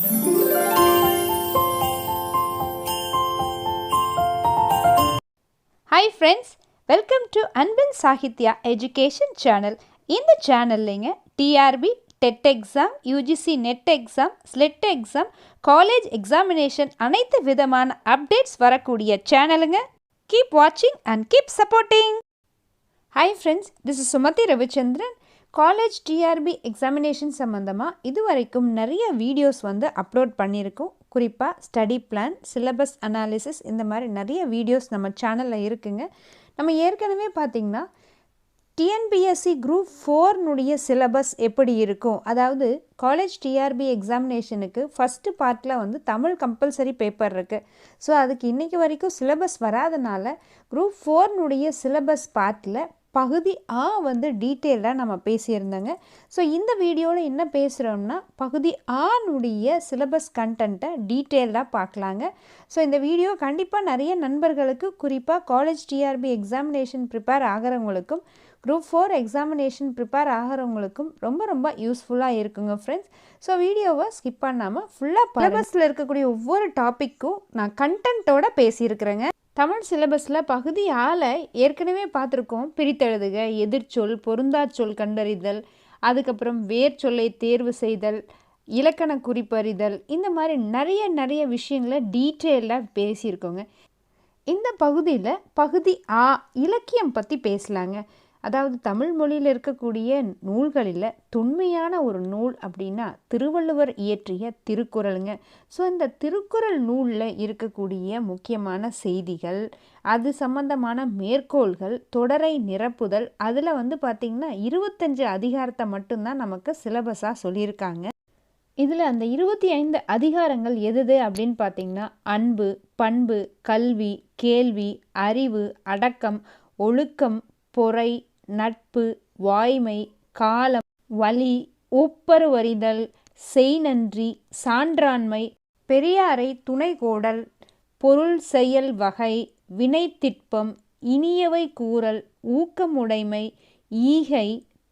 Hi friends, welcome to Anbil Sahitya Education Channel. In the channel TRB, TET exam, UGC NET exam, SLET exam, college examination அனைத்து விதமான updates வரக்கூடிய சேனலுங்க. Keep watching and keep supporting. Hi friends, this is Sumathi Ravichandran. College TRB examination சம்மந்தமாக இதுவரைக்கும் நிறைய videos upload பண்ணியிருக்கோம். குறிப்பாக study plan, syllabus analysis, இந்த மாதிரி நிறைய வீடியோஸ் நம்ம சேனலில் இருக்குங்க. நம்ம ஏற்கனவே பார்த்திங்கன்னா டிஎன்பிஎஸ்சி குரூப் 4 சிலபஸ் எப்படி இருக்கும், அதாவது காலேஜ் டிஆர்பி எக்ஸாமினேஷனுக்கு ஃபஸ்ட்டு பார்ட்டில் தமிழ் கம்பல்சரி பேப்பர் இருக்குது. ஸோ அதுக்கு இன்றைக்கி வரைக்கும் சிலபஸ் வராதனால குரூப் 4 சிலபஸ் பார்ட்டில் பகுதி ஆ டீட்டெயிலாக நம்ம பேசியிருந்தோங்க. ஸோ இந்த வீடியோவில் என்ன பேசுகிறோம்னா பகுதி ஆனுடைய சிலபஸ் கண்டென்ட்டை டீட்டெயிலாக பார்க்கலாங்க. ஸோ இந்த வீடியோ கண்டிப்பாக நிறைய நண்பர்களுக்கு, குறிப்பாக காலேஜ் டிஆர்பி எக்ஸாமினேஷன் ப்ரிப்பேர் ஆகிறவங்களுக்கும் குரூப் 4 எக்ஸாமினேஷன் ப்ரிப்பேர் ஆகிறவங்களுக்கும் ரொம்ப ரொம்ப யூஸ்ஃபுல்லாக இருக்குங்க ஃப்ரெண்ட்ஸ். ஸோ வீடியோவை ஸ்கிப் பண்ணாமல் ஃபுல்லாக சிலபஸில் இருக்கக்கூடிய ஒவ்வொரு டாப்பிக்கும் நான் கண்டென்ட்டோடு பேசியிருக்கிறேங்க. தமிழ் சிலபஸில் பகுதி ஆல ஏற்கனவே பார்த்துருக்கோம். பிரித்தெழுதுக, எதிர்ச்சொல், பொருந்தாச்சொல் கண்டறிதல், அதுக்கப்புறம் வேர் சொல்லை தேர்வு செய்தல், இலக்கண குறிப்பறிதல், இந்த மாதிரி நிறைய விஷயங்களை டீட்டெயிலாக பேசியிருக்கோங்க. இந்த பகுதியில் பகுதி ஆ இலக்கியம் பற்றி பேசலாங்க. அதாவது தமிழ் மொழியில் இருக்கக்கூடிய நூல்களில் தொன்மையான ஒரு நூல் அப்படின்னா திருவள்ளுவர் இயற்றிய திருக்குறளுங்க. ஸோ இந்த திருக்குறள் நூலில் இருக்கக்கூடிய முக்கியமான செய்திகள், அது சம்பந்தமான மேற்கோள்கள், தொடரை நிரப்புதல், அதில் பார்த்திங்கன்னா 25 அதிகாரத்தை மட்டும்தான் நமக்கு சிலபஸாக சொல்லியிருக்காங்க. இதில் அந்த 25 அதிகாரங்கள் எது அப்படின்னு பார்த்திங்கன்னா அன்பு, பண்பு, கல்வி, கேள்வி, அறிவு, அடக்கம், ஒழுக்கம், பொறை, நட்பு, வாய்மை, காலம், வழி, ஒப்பருவறிதல், செய்நன்றி, சான்றாண்மை, பெரியாரை துணைகோடல், பொருள் செயல் வகை, வினைத்திட்பம், இனியவை கூறல், ஊக்கமுடைமை, ஈகை,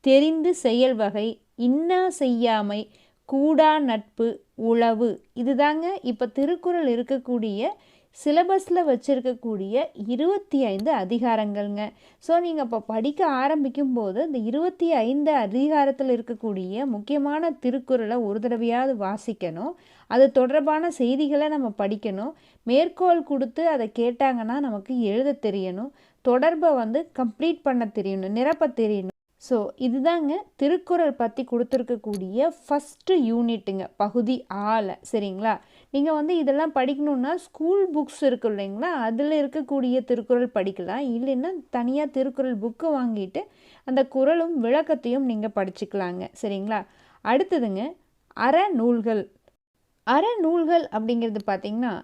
தெரிந்து செயல் வகை, இன்னா செய்யாமை, கூடா நட்பு, உளவு. இதுதாங்க இப்போ திருக்குறள் இருக்கக்கூடிய சிலபஸில் வச்சுருக்கக்கூடிய 25 அதிகாரங்கள்ங்க. ஸோ நீங்கள் இப்போ படிக்க ஆரம்பிக்கும் போது இந்த 25 அதிகாரத்தில் இருக்கக்கூடிய முக்கியமான திருக்குறளை ஒரு தடவையாவது வாசிக்கணும். அது தொடர்பான செய்திகளை நம்ம படிக்கணும். மேற்கோள் கொடுத்து அதை கேட்டாங்கன்னா நமக்கு எழுத தெரியணும். தொடர்பை கம்ப்ளீட் பண்ண தெரியணும், நிரப்ப தெரியணும். ஸோ இதுதாங்க திருக்குறள் பற்றி கொடுத்துருக்கக்கூடிய ஃபஸ்ட்டு யூனிட்டுங்க, பகுதி ஆல. சரிங்களா? நீங்கள் இதெல்லாம் படிக்கணுன்னா ஸ்கூல் புக்ஸ் இருக்கு இல்லைங்களா, அதில் இருக்கக்கூடிய திருக்குறள் படிக்கலாம். இல்லைன்னா தனியாக திருக்குறள் புக்கு வாங்கிட்டு அந்த குறளும் விளக்கத்தையும் நீங்கள் படிச்சுக்கலாங்க. சரிங்களா? அடுத்ததுங்க அறநூல்கள். அறநூல்கள் அப்படிங்கிறது பார்த்திங்கன்னா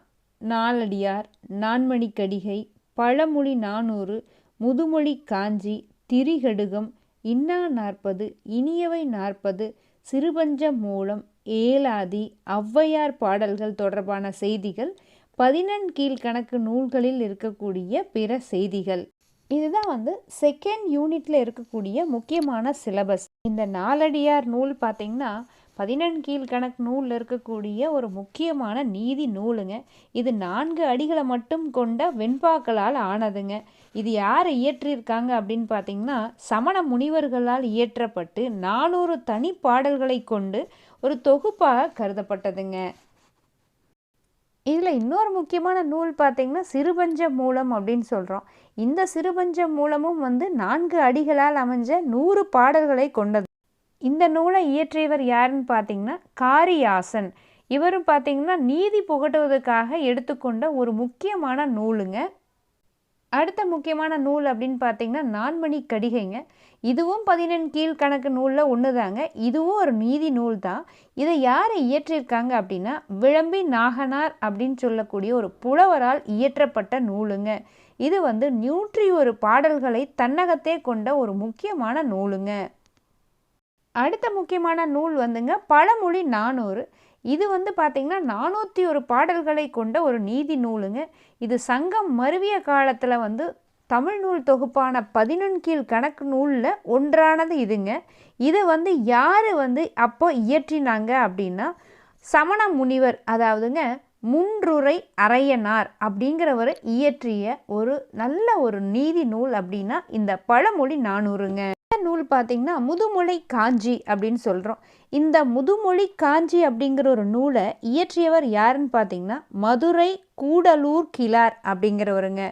நாலடியார், நான்மணிக்கடிகை, பழமொழி 400, முதுமொழி காஞ்சி, திரிகடுகம், இன்னா 40, இனியவை 40, சிறுபஞ்ச மூலம், ஏலாதி, ஔவையார் பாடல்கள் தொடர்பான செய்திகள், 14 கீழ்கணக்கு நூல்களில் இருக்கக்கூடிய பிற செய்திகள். இதுதான் செகண்ட் யூனிட்டில் இருக்கக்கூடிய முக்கியமான சிலபஸ். இந்த நாலடியார் நூல் பார்த்திங்கன்னா 14 கீழ்கணக்கு நூலில் இருக்கக்கூடிய ஒரு முக்கியமான நீதி நூலுங்க. இது 4 அடிகளை மட்டும் கொண்ட வெண்பாக்களால் ஆனதுங்க. இது யார் இயற்றியிருக்காங்க அப்படின்னு பார்த்திங்கன்னா சமண முனிவர்களால் இயற்றப்பட்டு 400 தனி பாடல்களை கொண்டு ஒரு தொகுப்பாக கருதப்பட்டதுங்க. இதில் இன்னொரு முக்கியமான நூல் பார்த்திங்கன்னா சிறுபஞ்ச மூலம் அப்படின்னு சொல்கிறோம். இந்த சிறுபஞ்ச மூலமும் 4 அடிகளால் அமைஞ்ச 100 பாடல்களை கொண்டது. இந்த நூலை இயற்றியவர் யாருன்னு பார்த்திங்கன்னா காரியாசன். இவரும் பார்த்திங்கன்னா நீதி புகட்டுவதற்காக எடுத்துக்கொண்ட ஒரு முக்கியமான நூலுங்க. அடுத்த முக்கியமான நூல் அப்படின்னு பார்த்திங்கன்னா நான்மணிக்கடிகைங்க. இதுவும் 14 கீழ்கணக்கு நூலில் ஒன்று தாங்க. இதுவும் ஒரு நீதி நூல் தான். இதை யார் இயற்றியிருக்காங்க அப்படின்னா விளம்பி நாகனார் அப்படின்னு சொல்லக்கூடிய ஒரு புலவரால் இயற்றப்பட்ட நூலுங்க. இது 101 பாடல்களை தன்னகத்தே கொண்ட ஒரு முக்கியமான நூலுங்க. அடுத்த முக்கியமான நூல் பழமொழி 400. இது பார்த்திங்கன்னா 401 பாடல்களை கொண்ட ஒரு நீதி நூலுங்க. இது சங்கம் மருவிய காலத்தில் தமிழ் நூல் தொகுப்பான 14 கீழ்கணக்கு நூலில் ஒன்றானது இதுங்க. இதை யார் அப்போ இயற்றினாங்க அப்படின்னா சமண முனிவர் அதாவதுங்க முன்றுரை அரையனார் அப்படிங்கிறவர் இயற்றிய ஒரு நல்ல ஒரு நீதி நூல் அப்படின்னா இந்த பழமொழி 400ங்க. இந்த நூல் பார்த்தீங்கன்னா முதுமொழி காஞ்சி அப்படின்னு சொல்கிறோம். இந்த முதுமொழி காஞ்சி அப்படிங்கிற ஒரு நூலை இயற்றியவர் யாருன்னு பார்த்தீங்கன்னா மதுரை கூடலூர் கிழார் அப்படிங்கிறவருங்க.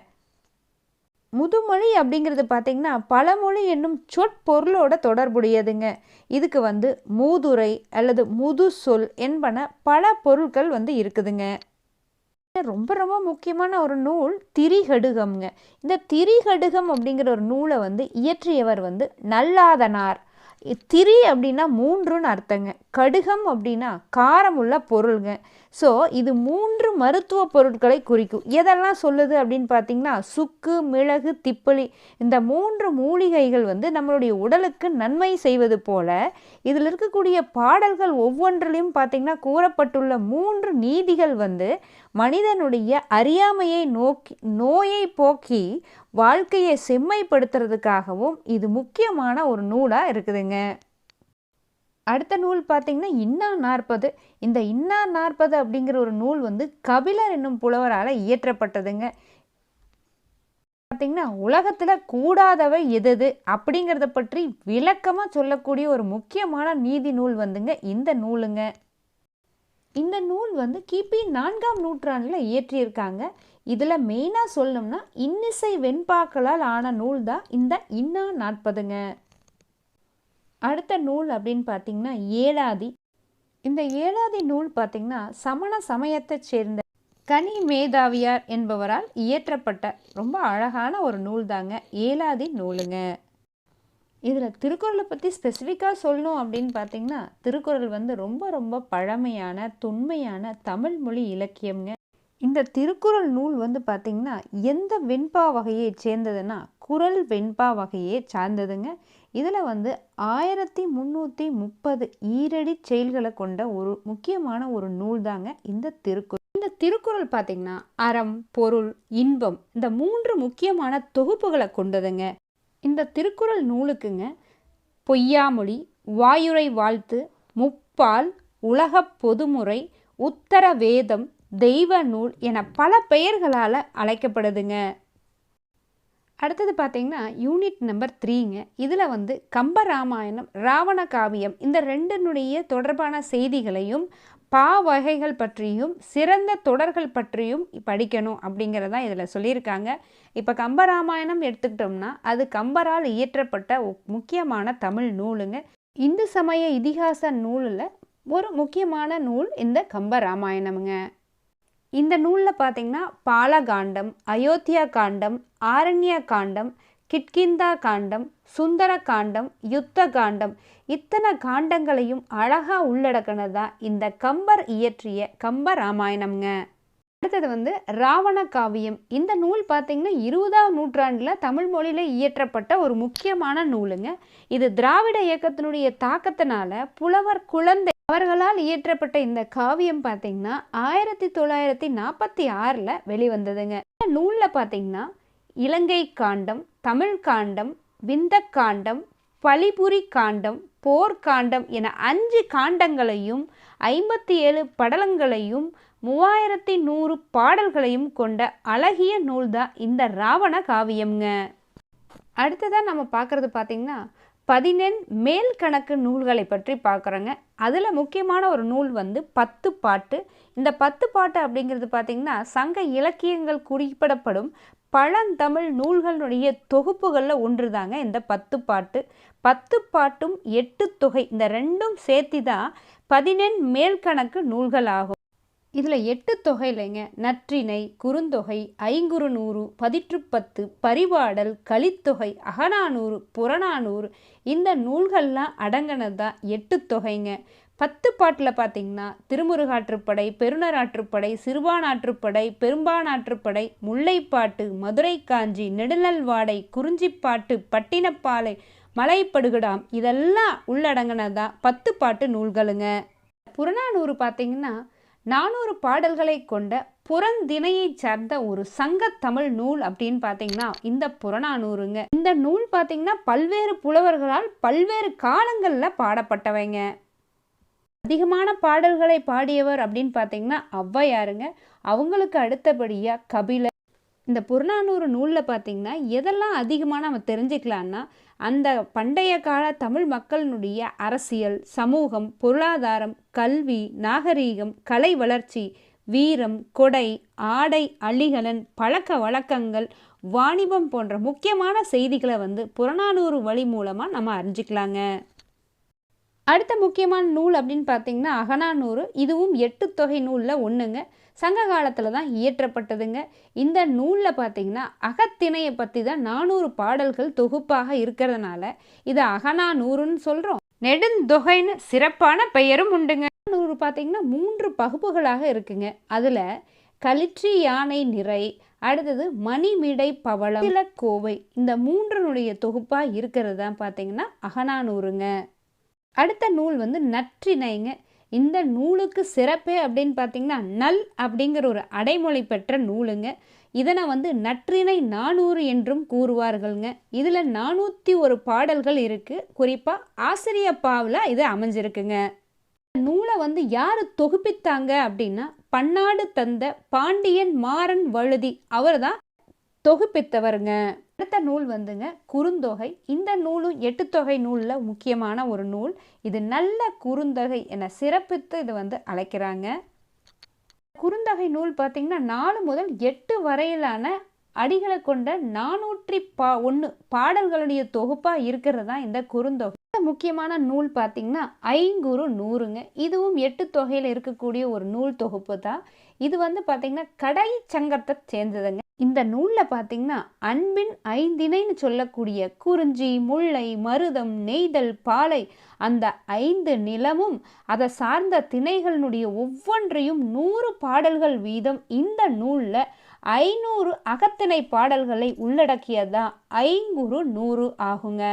முதுமொழி அப்படிங்கிறது பார்த்தீங்கன்னா பழமொழி என்னும் சொற்பொருளோட தொடர்புடையதுங்க. இதுக்கு மூதுரை அல்லது முது சொல் என்பன பல பொருட்கள் இருக்குதுங்க. ரொம்ப ரொம்ப முக்கியமான ஒரு நூல் திரிகடுகம்ங்க. இந்த திரிகடுகம் அப்படிங்கிற ஒரு நூலை இயற்றியவர் நல்லாதனார். திரி அப்படின்னா 3ன்னு அர்த்தங்க. கடுகம் அப்படின்னா காரமுள்ள பொருளுங்க. ஸோ இது 3 மருத்துவ பொருட்களை குறிக்கும். எதெல்லாம் சொல்லுது அப்படின்னு பார்த்தீங்கன்னா சுக்கு, மிளகு, திப்பலி இந்த 3 மூலிகைகள் நம்மளுடைய உடலுக்கு நன்மை செய்வது போல இதில் இருக்கக்கூடிய பாடல்கள் ஒவ்வொன்றிலையும் பார்த்தீங்கன்னா கூறப்பட்டுள்ள 3 நீதிகள் மனிதனுடைய அறியாமையை நோயை போக்கி வாழ்க்கையை செம்மைப்படுத்துறதுக்காகவும் இது முக்கியமான ஒரு நூலாக இருக்குதுங்க. அடுத்த நூல் பார்த்தீங்கன்னா இன்னா 40. இந்த இன்னா 40 அப்படிங்கிற ஒரு நூல் கபிலர் என்னும் புலவரால் இயற்றப்பட்டதுங்க. பார்த்தீங்கன்னா உலகத்தில் கூடாதவை எது அப்படிங்கிறத பற்றி விளக்கமாக சொல்லக்கூடிய ஒரு முக்கியமான நீதி நூல் இந்த நூலுங்க. இந்த நூல் கிபி 4ஆம் நூற்றாண்டில் இயற்றியிருக்காங்க. இதில் மெயினாக சொல்லணும்னா இன்னிசை வெண்பாக்களால் ஆன நூல் தான் இந்த இன்னா 40ங்க. அடுத்த நூல் அப்படின்னு பார்த்தீங்கன்னா ஏலாதி. இந்த ஏலாதி நூல் பார்த்தீங்கன்னா சமண சமயத்தை சேர்ந்த கனி மேதாவியார் என்பவரால் இயற்றப்பட்ட ரொம்ப அழகான ஒரு நூல் தாங்க ஏலாதி நூலுங்க. இதில் திருக்குறளை பற்றி ஸ்பெசிஃபிக்காக சொல்லணும் அப்படின்னு பார்த்தீங்கன்னா திருக்குறள் ரொம்ப ரொம்ப பழமையான தொன்மையான தமிழ் மொழி இலக்கியம்ங்க. இந்த திருக்குறள் நூல் பார்த்திங்கன்னா எந்த வெண்பா வகையை சேர்ந்ததுன்னா குறள் வெண்பா வகையே சார்ந்ததுங்க. இதில் 1330 ஈரடி செயல்களை கொண்ட ஒரு முக்கியமான ஒரு நூல் தாங்க இந்த திருக்குறள். இந்த திருக்குறள் பார்த்திங்கன்னா அறம், பொருள், இன்பம் இந்த 3 முக்கியமான தொகுப்புகளை கொண்டதுங்க. இந்த திருக்குறள் நூலுக்குங்க பொய்யாமொழி, வாயுரை வாழ்த்து, முப்பால், உலகப் பொதுமுறை, உத்தர வேதம், தெய்வ நூல் என பல பெயர்களால் அழைக்கப்படுதுங்க. அடுத்தது பார்த்தீங்கன்னா யூனிட் நம்பர் 3ங்க. இதில் கம்பராமாயணம், ராவண காவியம் இந்த 2னுடைய தொடர்பான செய்திகளையும் வகைகள் பற்றியும் சிறந்த தொடர்கள் பற்றியும் படிக்கணும் அப்படிங்கிறதா இதில் சொல்லியிருக்காங்க. இப்போ கம்பராமாயணம் எடுத்துக்கிட்டோம்னா அது கம்பரால் இயற்றப்பட்ட முக்கியமான தமிழ் நூலுங்க. இந்து சமய இதிகாச நூலில் ஒரு முக்கியமான நூல் இந்த கம்பராமாயணமுங்க. இந்த நூலில் பார்த்தீங்கன்னா பாலகாண்டம், அயோத்தியா காண்டம், ஆரண்ய காண்டம், கிட்கிந்தா காண்டம், சுந்தர காண்டம், யுத்த காண்டம் இத்தனை காண்டங்களையும் அழகாக உள்ளடக்கினதா இந்த கம்பர் இயற்றிய கம்பராமாயணம்ங்க. அடுத்தது ராவண காவியம். இந்த நூல் பார்த்தீங்கன்னா 20ஆம் நூற்றாண்டில் தமிழ் மொழியில் இயற்றப்பட்ட ஒரு முக்கியமான நூலுங்க. இது திராவிட இயக்கத்தினுடைய தாக்கத்தினால புலவர் குழந்தை அவர்களால் இயற்றப்பட்ட இந்த காவியம் பார்த்தீங்கன்னா 1946 வெளிவந்ததுங்க. இந்த நூலில் பார்த்தீங்கன்னா இலங்கை காண்டம், தமிழ் காண்டம், விந்த காண்டம், பலிபுரி காண்டம், போர்க்காண்டம் என 5 காண்டங்களையும் 57 படலங்களையும் 3100 பாடல்களையும் கொண்ட அழகிய நூல் தான் இந்த ராவண காவியம்ங்க. அடுத்ததான் நம்ம பார்க்குறது பார்த்திங்கன்னா 14 மேல் கணக்கு நூல்களை பற்றி பார்க்குறோங்க. அதில் முக்கியமான ஒரு நூல் 10 பாட்டு. இந்த 10 பாட்டு அப்படிங்கிறது பார்த்திங்கன்னா சங்க இலக்கியங்கள் குறிப்பிடப்படும் பழந்தமிழ் நூல்களுடைய தொகுப்புகளில் ஒன்று தாங்க இந்த 10 பாட்டு. 10 பாட்டும் 8 தொகை இந்த 2ம் சேர்த்தி தான் 14 மேல்கணக்கு நூல்கள் ஆகும். இதில் 8 தொகை இல்லைங்க. நற்றிணை, குறுந்தொகை, ஐங்குறுநூறு, பதிற்றுப்பத்து, பரிபாடல், கலித்தொகை, அகநானூறு, புறநானூறு இந்த நூல்கள்லாம் அடங்கினது தான் 8 தொகைங்க. 10 பாட்டில் பார்த்திங்கன்னா திருமுருகாற்றுப்படை, பெருநராற்றுப்படை, சிறுபானாற்றுப்படை, பெரும்பானாற்றுப்படை, முல்லைப்பாட்டு, மதுரை காஞ்சி, நெடுநல்வாடை, குறிஞ்சிப்பாட்டு, பட்டினப்பாலை, மலைப்படுகடாம் இதெல்லாம் உள்ளடங்கினதா 10 பாட்டு நூல்களுங்க. புறநானூறு பார்த்திங்கன்னா 400 பாடல்களை கொண்ட புறந்திணையை சார்ந்த ஒரு சங்க தமிழ் நூல் அப்படின்னு பார்த்தீங்கன்னா இந்த புறநானூறுங்க. இந்த நூல் பார்த்தீங்கன்னா பல்வேறு புலவர்களால் பல்வேறு காலங்களில் பாடப்பட்டவைங்க. அதிகமான பாடல்களை பாடியவர் அப்படின்னு பார்த்தீங்கன்னா ஔவையாருங்க. அவங்களுக்கு அடுத்தபடியாக கபிலர். இந்த புறநானூறு நூலில் பார்த்தீங்கன்னா எதெல்லாம் அதிகமாக நம்ம தெரிஞ்சுக்கலான்னா, அந்த பண்டைய கால தமிழ் மக்களினுடைய அரசியல், சமூகம், பொருளாதாரம், கல்வி, நாகரீகம், கலை வளர்ச்சி, வீரம், கொடை, ஆடை அணிகலன், பழக்க வழக்கங்கள், வாணிபம் போன்ற முக்கியமான செய்திகளை புறநானூறு வழி மூலமாக நம்ம அறிஞ்சிக்கலாங்க. அடுத்த முக்கியமான நூல் அப்படின்னு பார்த்தீங்கன்னா அகநானூறு. இதுவும் 8 தொகை நூலில் ஒன்றுங்க. சங்க காலத்தில் தான் இயற்றப்பட்டதுங்க. இந்த நூலில் பார்த்தீங்கன்னா அகத்திணையை பற்றி தான் 400 பாடல்கள் தொகுப்பாக இருக்கிறதுனால இது அகநானூறுன்னு சொல்கிறோம். நெடுந்தொகைன்னு சிறப்பான பெயரும் உண்டுங்க. நூறு பார்த்தீங்கன்னா 3 பகுப்புகளாக இருக்குங்க. அதில் களிற்றி யானை நிறை, அடுத்தது மணிமிடை பவளம், கோவை, இந்த 3னுடைய தொகுப்பாக இருக்கிறது தான் பார்த்தீங்கன்னா அகநானூறுங்க. அடுத்த நூல் நற்றிணைங்க. இந்த நூலுக்கு சிறப்பே அப்படின்னு பார்த்தீங்கன்னா நல் அப்படிங்கிற ஒரு அடைமொழி பெற்ற நூலுங்க. இதனை நற்றிணை 400 என்றும் கூறுவார்கள்ங்க. இதில் 401 பாடல்கள் இருக்குது. குறிப்பாக ஆசிரியப்பாவில் இது அமைஞ்சிருக்குங்க. நூலை யார் தொகுப்பித்தாங்க அப்படின்னா பன்னாடு தந்த பாண்டியன் மாறன் வழுதி அவர் தான் தொகுப்பித்தவருங்க. அடுத்த நூல் குறுந்தொகை. இந்த நூலும் 8 தொகை நூலில் முக்கியமான ஒரு நூல். இது நல்ல குறுந்தொகை என சிறப்பித்து இது அழைக்கிறாங்க. குறுந்தொகை நூல் பார்த்தீங்கன்னா 4 முதல் 8 வரையிலான அடிகளை கொண்ட 401 பாடல்களுடைய தொகுப்பாக இருக்கிறது தான் இந்த குறுந்தொகை. முக்கியமான நூல் பார்த்தீங்கன்னா ஐங்குறு நூறுங்க. இதுவும் 8 தொகையில் இருக்கக்கூடிய ஒரு நூல் தொகுப்பு தான். இது பார்த்தீங்கன்னா கடை சங்கத்தை சேர்ந்ததுங்க. இந்த நூலில் பார்த்தீங்கன்னா அன்பின் ஐந்திணைன்னு சொல்லக்கூடிய குறிஞ்சி, முல்லை, மருதம், நெய்தல், பாலை, அந்த 5 நிலமும் அதை சார்ந்த திணைகளினுடைய ஒவ்வொன்றையும் 100 பாடல்கள் வீதம் இந்த நூலில் 500 அகத்திணை பாடல்களை உள்ளடக்கியதான் ஐங்குறு நூறு ஆகுங்க.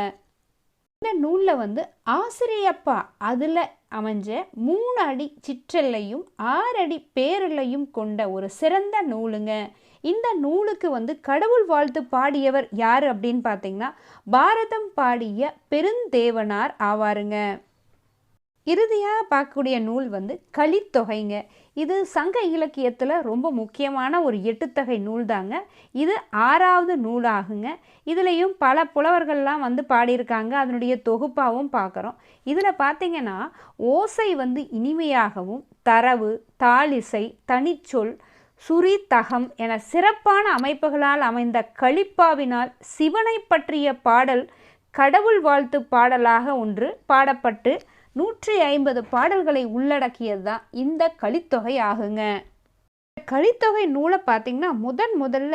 இந்த நூலில் ஆசிரியப்பா அதில் அமைஞ்ச 3 அடி சிற்றெல்லையும் 6 அடி பேரெல்லையும் கொண்ட ஒரு சிறந்த நூலுங்க. இந்த நூலுக்கு கடவுள் வாழ்த்து பாடியவர் யார் அப்படின்னு பார்த்தீங்கன்னா பாரதம் பாடிய பெருந்தேவனார் ஆவாருங்க. இறுதியாக பார்க்கக்கூடிய நூல் கலித்தொகைங்க. இது சங்க இலக்கியத்தில் ரொம்ப முக்கியமான ஒரு 8 தொகை நூல் தாங்க. இது 6வது நூலாகுங்க. இதுலேயும் பல புலவர்கள்லாம் பாடியிருக்காங்க. அதனுடைய தொகுப்பாகவும் பார்க்குறோம். இதில் பார்த்தீங்கன்னா ஓசை இனிமையாகவும், தரவு, தாளிசை, தனிச்சொல், சுரி, தகம் என சிறப்பான அமைப்புகளால் அமைந்த களிப்பாவினால் சிவனை பற்றிய பாடல் கடவுள் வாழ்த்து பாடலாக ஒன்று பாடப்பட்டு 150 பாடல்களை உள்ளடக்கியது தான் இந்த கலித்தொகை ஆகுங்க. கலித்தொகை நூலை பார்த்தீங்கன்னா முதல்ல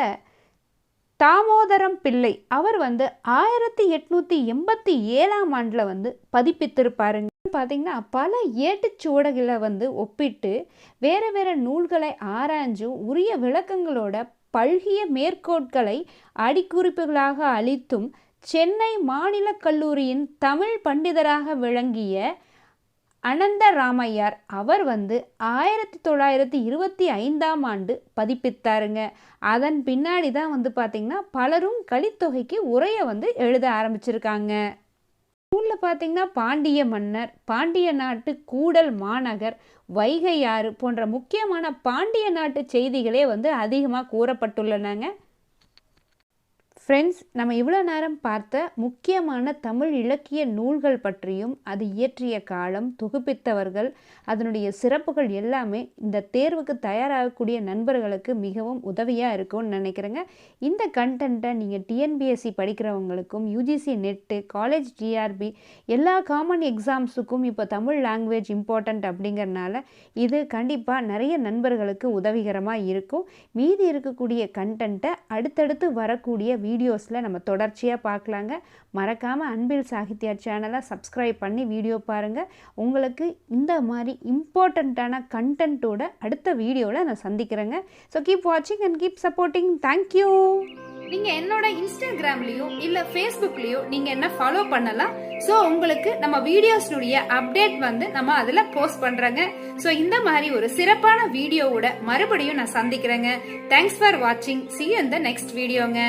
தாமோதரம் பிள்ளை அவர் 1887ஆம் ஆண்டில் பதிப்பித்திருப்பாருங்க. பார்த்தீங்கன்னா பல ஏட்டுச்சுவடுகளை ஒப்பிட்டு வேறு வேறு நூல்களை ஆராய்ஞ்சும் உரிய விளக்கங்களோட பல்கிய மேற்கோட்களை அடிக்குறிப்புகளாக அளித்தும் சென்னை மாநில கல்லூரியின் தமிழ் பண்டிதராக விளங்கிய அனந்தராமையார் அவர் 1925ஆம் ஆண்டு பதிப்பித்தாருங்க. அதன் பின்னாடி தான் பார்த்தீங்கன்னா பலரும் கலித்தொகைக்கு உரையை எழுத ஆரம்பிச்சிருக்காங்க. நூலில் பார்த்தீங்கன்னா பாண்டிய மன்னர், பாண்டிய நாட்டு கூடல் மாநகர், வைகையாறு போன்ற முக்கியமான பாண்டிய நாட்டு செய்திகளே அதிகமாக கூறப்பட்டுள்ளனங்க. ஃப்ரெண்ட்ஸ், நம்ம இவ்வளோ நேரம் பார்த்த முக்கியமான தமிழ் இலக்கிய நூல்கள் பற்றியும் அது இயற்றிய காலம், தொகுப்பித்தவர்கள், அதனுடைய சிறப்புகள் எல்லாமே இந்த தேர்வுக்கு தயாராகக்கூடிய நண்பர்களுக்கு மிகவும் உதவியாக இருக்கும்னு நினைக்கிறேங்க. இந்த கண்டென்ட்டை நீங்கள் டிஎன்பிஎஸ்சி படிக்கிறவங்களுக்கும், யூஜிசி நெட்டு, காலேஜ் TRB எல்லா காமன் எக்ஸாம்ஸுக்கும் இப்போ தமிழ் லாங்குவேஜ் இம்பார்ட்டண்ட் அப்படிங்கிறனால இது கண்டிப்பாக நிறைய நண்பர்களுக்கு உதவிகரமாக இருக்கும். மீதி இருக்கக்கூடிய கண்டென்ட்டை அடுத்தடுத்து வரக்கூடிய வீடியோஸில் நம்ம தொடர்ச்சியாக பார்க்கலாங்க. மறக்காமல் அன்பில் சாகித்யா சேனலை சப்ஸ்கிரைப் பண்ணி வீடியோ பாருங்கள். உங்களுக்கு இந்த மாதிரி இம்பார்ட்டண்ட்டான கண்டென்ட்டோட அடுத்த வீடியோவில் நான் சந்திக்கிறேங்க. ஸோ கீப் வாட்சிங் அண்ட் கீப் சப்போர்ட்டிங். தேங்க்யூ. நீங்கள் என்னோட இன்ஸ்டாகிராம்லேயோ இல்லை ஃபேஸ்புக்லேயோ நீங்கள் என்ன ஃபாலோ பண்ணலாம். ஸோ உங்களுக்கு நம்ம வீடியோஸ்னுடைய அப்டேட் நம்ம அதில் போஸ்ட் பண்ணுறேங்க. ஸோ இந்த மாதிரி ஒரு சிறப்பான வீடியோவோட மறுபடியும் நான் சந்திக்கிறேங்க. தேங்க்ஸ் ஃபார் வாட்சிங். See you in the next வீடியோங்க.